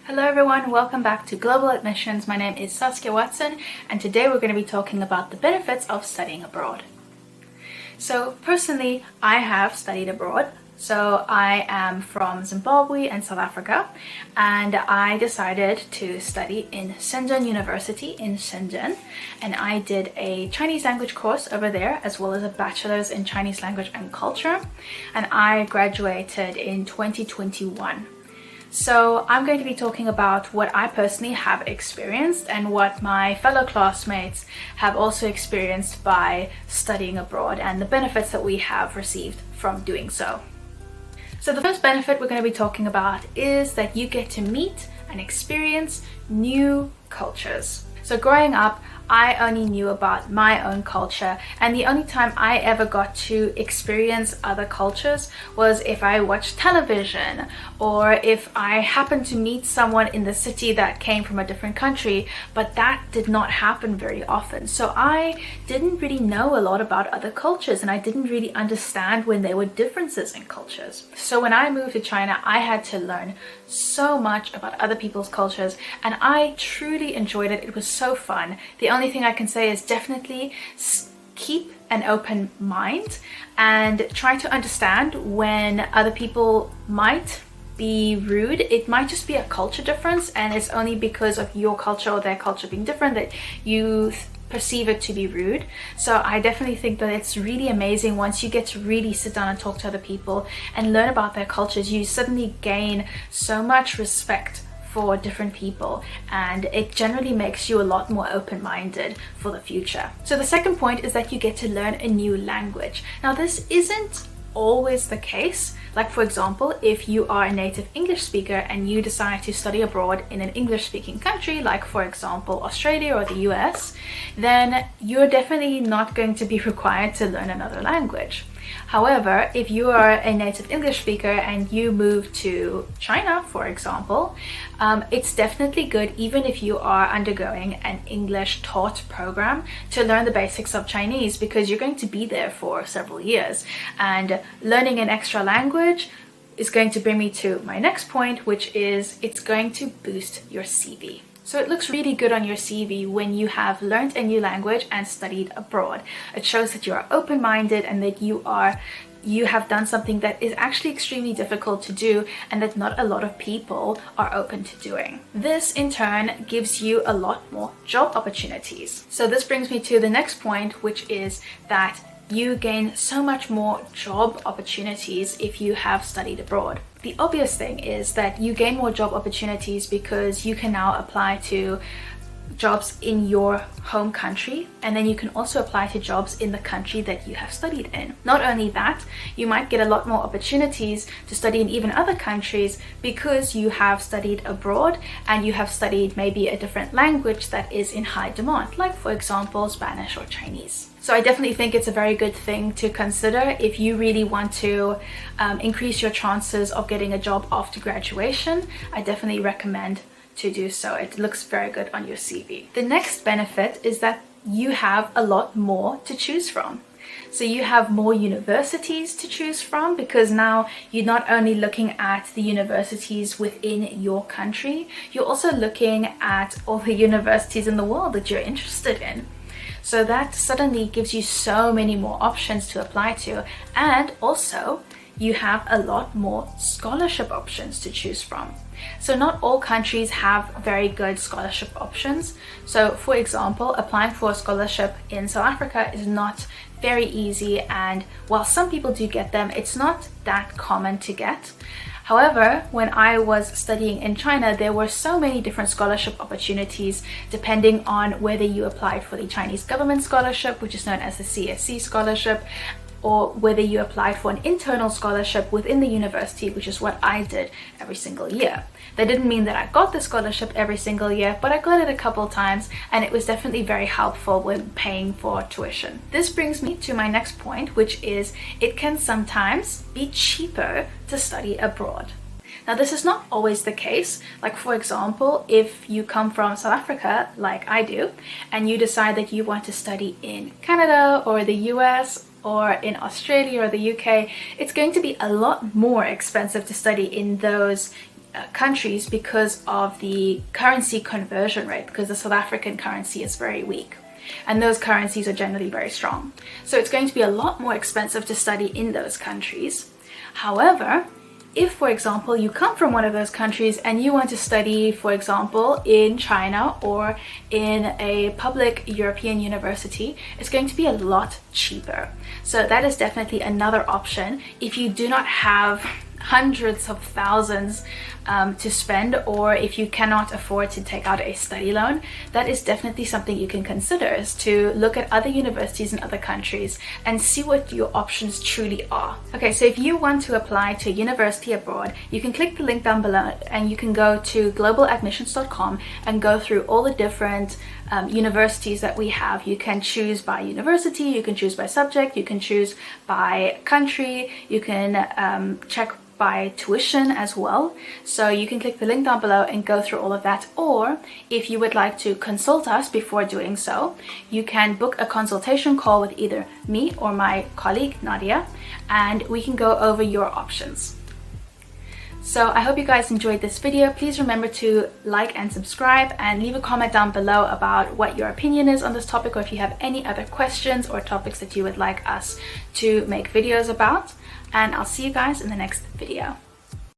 Hello everyone, welcome back to Global Admissions. My name is Saskia Watson and today we're going to be talking about the benefits of studying abroad. So personally, I have studied abroad. So I am from Zimbabwe and South Africa, and I decided to study in Shenzhen University in Shenzhen, and I did a Chinese language course over there as well as a bachelor's in Chinese language and culture, and I graduated in 2021. So I'm going to be talking about what I personally have experienced and what my fellow classmates have also experienced by studying abroad and the benefits that we have received from doing so. So the first benefit we're going to be talking about is that you get to meet and experience new cultures. So growing up, I only knew about my own culture, and the only time I ever got to experience other cultures was if I watched television or if I happened to meet someone in the city that came from a different country, but that did not happen very often. So I didn't really know a lot about other cultures, and I didn't really understand when there were differences in cultures. So when I moved to China, I had to learn so much about other people's cultures, and I truly enjoyed it. It was so fun. The only thing I can say is definitely keep an open mind and try to understand when other people might be rude. It might just be a culture difference, and it's only because of your culture or their culture being different that you perceive it to be rude. So I definitely think that it's really amazing once you get to really sit down and talk to other people and learn about their cultures. You suddenly gain so much respect for different people, and it generally makes you a lot more open-minded for the future. So the second point is that you get to learn a new language. Now this isn't always the case. Like for example, if you are a native English speaker and you decide to study abroad in an English speaking country, like for example Australia or the US, then you're definitely not going to be required to learn another language. However, if you are a native English speaker and you move to China, for example, it's definitely good, even if you are undergoing an English taught program, to learn the basics of Chinese, because you're going to be there for several years. And learning an extra language is going to bring me to my next point, which is it's going to boost your CV. So it looks really good on your CV when you have learned a new language and studied abroad. It shows that you are open-minded and that you have done something that is actually extremely difficult to do and that not a lot of people are open to doing. This in turn gives you a lot more job opportunities. So this brings me to the next point, which is that you gain so much more job opportunities if you have studied abroad. The obvious thing is that you gain more job opportunities because you can now apply to jobs in your home country, and then you can also apply to jobs in the country that you have studied in. Not only that, you might get a lot more opportunities to study in even other countries because you have studied abroad and you have studied maybe a different language that is in high demand, like for example Spanish or Chinese. So I definitely think it's a very good thing to consider if you really want to increase your chances of getting a job after graduation. I definitely recommend to do so. It looks very good on your CV. The next benefit is that you have a lot more to choose from. So you have more universities to choose from, because now you're not only looking at the universities within your country, you're also looking at all the universities in the world that you're interested in. So that suddenly gives you so many more options to apply to, and also you have a lot more scholarship options to choose from. So not all countries have very good scholarship options. So for example, applying for a scholarship in South Africa is not very easy, and while some people do get them, it's not that common to get. However, when I was studying in China, there were so many different scholarship opportunities depending on whether you applied for the Chinese government scholarship, which is known as the CSC scholarship, or whether you applied for an internal scholarship within the university, which is what I did every single year. That didn't mean that I got the scholarship every single year, but I got it a couple times, and it was definitely very helpful when paying for tuition. This brings me to my next point, which is it can sometimes be cheaper to study abroad. Now this is not always the case. Like for example, if you come from South Africa like I do, and you decide that you want to study in Canada or the US or in Australia or the UK, it's going to be a lot more expensive to study in those countries because of the currency conversion rate, because the South African currency is very weak. And those currencies are generally very strong. So it's going to be a lot more expensive to study in those countries. However, if, for example, you come from one of those countries and you want to study, for example, in China or in a public European university, it's going to be a lot cheaper. So that is definitely another option if you do not have hundreds of thousands to spend, or if you cannot afford to take out a study loan. That is definitely something you can consider, is to look at other universities in other countries and see what your options truly are. Okay, so if you want to apply to a university abroad, you can click the link down below and you can go to globaladmissions.com and go through all the different universities that we have. You can choose by university, you can choose by subject, you can choose by country, you can check by tuition as well. So you can click the link down below and go through all of that. Or if you would like to consult us before doing so, you can book a consultation call with either me or my colleague Nadia, and we can go over your options. So I hope you guys enjoyed this video. Please remember to like and subscribe, and leave a comment down below about what your opinion is on this topic, or if you have any other questions or topics that you would like us to make videos about. And I'll see you guys in the next video.